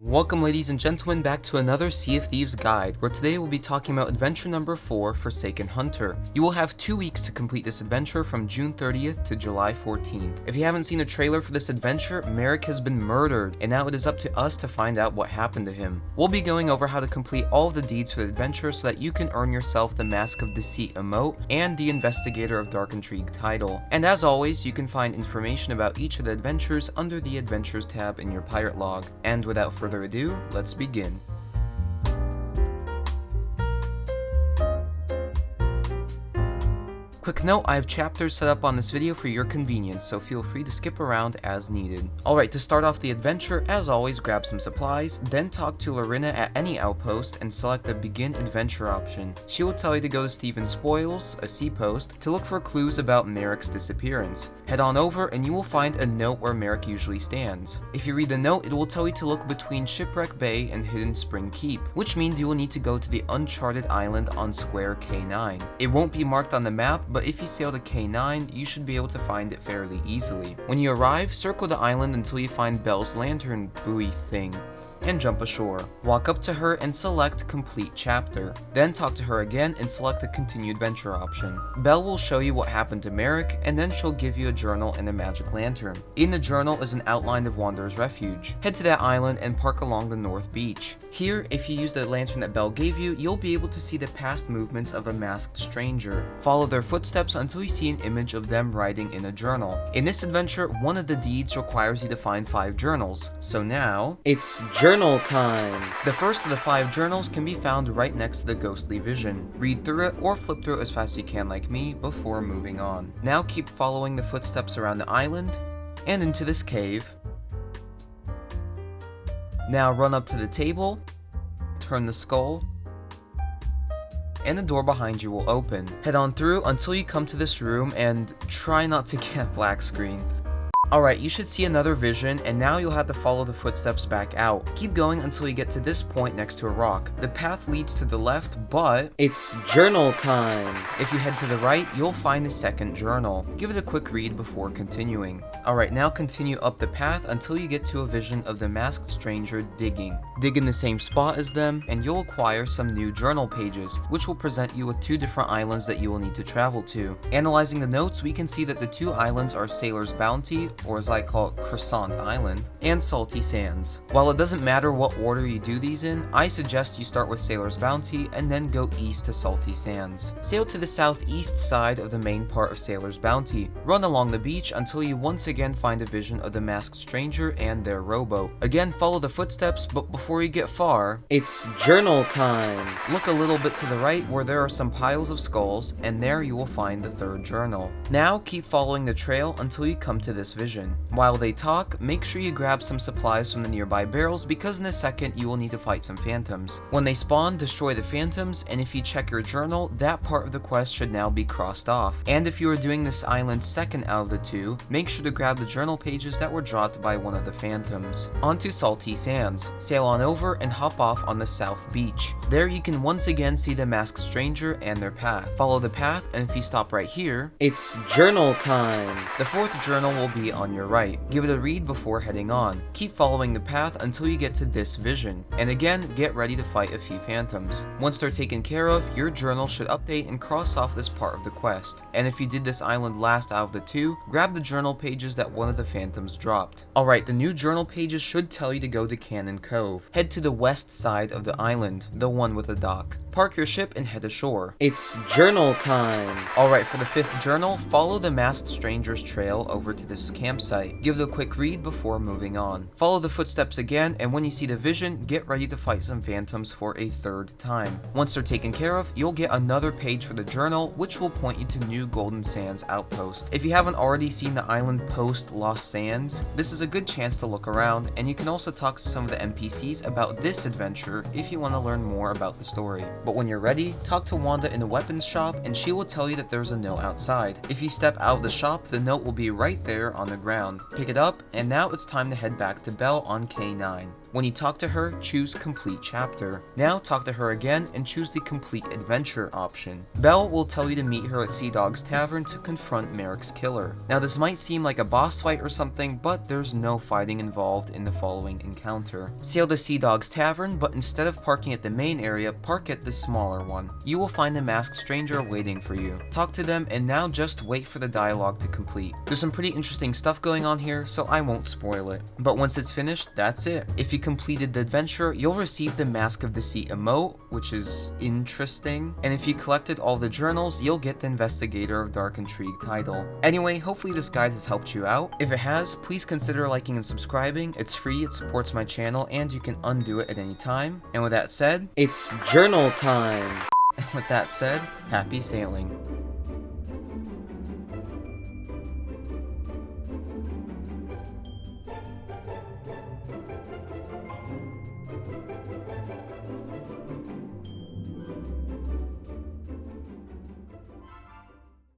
Welcome ladies and gentlemen back to another Sea of Thieves guide, where today we'll be talking about adventure number 4, Forsaken Hunter. You will have 2 weeks to complete this adventure from June 30th to July 14th. If you haven't seen a trailer for this adventure, Merrick has been murdered, and now it is up to us to find out what happened to him. We'll be going over how to complete all of the deeds for the adventure so that you can earn yourself the Mask of Deceit emote and the Investigator of Dark Intrigue title. And as always, you can find information about each of the adventures under the Adventures tab in your pirate log. And without further ado, let's begin. Quick note, I have chapters set up on this video for your convenience, so feel free to skip around as needed. Alright, to start off the adventure, as always, grab some supplies, then talk to Lorena at any outpost and select the Begin Adventure option. She will tell you to go to Stephen's Spoils, a sea post, to look for clues about Merrick's disappearance. Head on over and you will find a note where Merrick usually stands. If you read the note, it will tell you to look between Shipwreck Bay and Hidden Spring Keep, which means you will need to go to the uncharted island on Square K9. It won't be marked on the map, but if you sail to K9, you should be able to find it fairly easily. When you arrive, circle the island until you find Belle's lantern buoy thing, and jump ashore. Walk up to her and select Complete Chapter. Then talk to her again and select the Continue Adventure option. Belle will show you what happened to Merrick, and then she'll give you a journal and a magic lantern. In the journal is an outline of Wanderer's Refuge. Head to that island and park along the north beach. Here, if you use the lantern that Belle gave you, you'll be able to see the past movements of a masked stranger. Follow their footsteps until you see an image of them writing in a journal. In this adventure, one of the deeds requires you to find 5 journals. So now, it's journal time! The first of the 5 journals can be found right next to the ghostly vision. Read through it or flip through it as fast as you can like me before moving on. Now keep following the footsteps around the island and into this cave. Now run up to the table, turn the skull, and the door behind you will open. Head on through until you come to this room and try not to get a black screen. Alright, you should see another vision, and now you'll have to follow the footsteps back out. Keep going until you get to this point next to a rock. The path leads to the left, but it's journal time! If you head to the right, you'll find the second journal. Give it a quick read before continuing. Alright, now continue up the path until you get to a vision of the masked stranger digging. Dig in the same spot as them, and you'll acquire some new journal pages, which will present you with 2 different islands that you will need to travel to. Analyzing the notes, we can see that the 2 islands are Sailor's Bounty, or as I call it, Croissant Island, and Salty Sands. While it doesn't matter what order you do these in, I suggest you start with Sailor's Bounty and then go east to Salty Sands. Sail to the southeast side of the main part of Sailor's Bounty. Run along the beach until you once again find a vision of the masked stranger and their rowboat. Again, follow the footsteps, but before you get far, it's journal time! Look a little bit to the right where there are some piles of skulls, and there you will find the 3rd journal. Now keep following the trail until you come to this vision. While they talk, make sure you grab some supplies from the nearby barrels because in a second you will need to fight some phantoms. When they spawn, destroy the phantoms, and if you check your journal, that part of the quest should now be crossed off. And if you are doing this island second out of the 2, make sure to grab the journal pages that were dropped by one of the phantoms. Onto Salty Sands. Sail on over and hop off on the south beach. There you can once again see the masked stranger and their path. Follow the path, and if you stop right here, it's journal time! The 4th journal will be on your right. Give it a read before heading on. Keep following the path until you get to this vision. And again, get ready to fight a few phantoms. Once they're taken care of, your journal should update and cross off this part of the quest. And if you did this island last out of the 2, grab the journal pages that one of the phantoms dropped. Alright, the new journal pages should tell you to go to Cannon Cove. Head to the west side of the island, the one with a dock. Park your ship and head ashore. It's journal time! Alright, for the 5th journal, follow the masked stranger's trail over to this campsite. Give it a quick read before moving on. Follow the footsteps again, and when you see the vision, get ready to fight some phantoms for a 3rd time. Once they're taken care of, you'll get another page for the journal, which will point you to New Golden Sands Outpost. If you haven't already seen the island post Lost Sands, this is a good chance to look around, and you can also talk to some of the NPCs about this adventure if you want to learn more about the story. But when you're ready, talk to Wanda in the weapons shop and she will tell you that there's a note outside. If you step out of the shop, the note will be right there on the ground. Pick it up, and now it's time to head back to Belle on K9. When you talk to her, choose Complete Chapter. Now talk to her again and choose the Complete Adventure option. Belle will tell you to meet her at Sea Dog's Tavern to confront Merrick's killer. Now this might seem like a boss fight or something, but there's no fighting involved in the following encounter. Sail to Sea Dog's Tavern, but instead of parking at the main area, park at the smaller one. You will find a masked stranger waiting for you. Talk to them and now just wait for the dialogue to complete. There's some pretty interesting stuff going on here, so I won't spoil it. But once it's finished, that's it. If you completed the adventure, you'll receive the Mask of Deceit emote, which is interesting. And if you collected all the journals, you'll get the Investigator of Dark Intrigue title. Anyway, hopefully this guide has helped you out. If it has, please consider liking and subscribing. It's free, it supports my channel, and you can undo it at any time. And with that said, it's journal time! And with that said, happy sailing.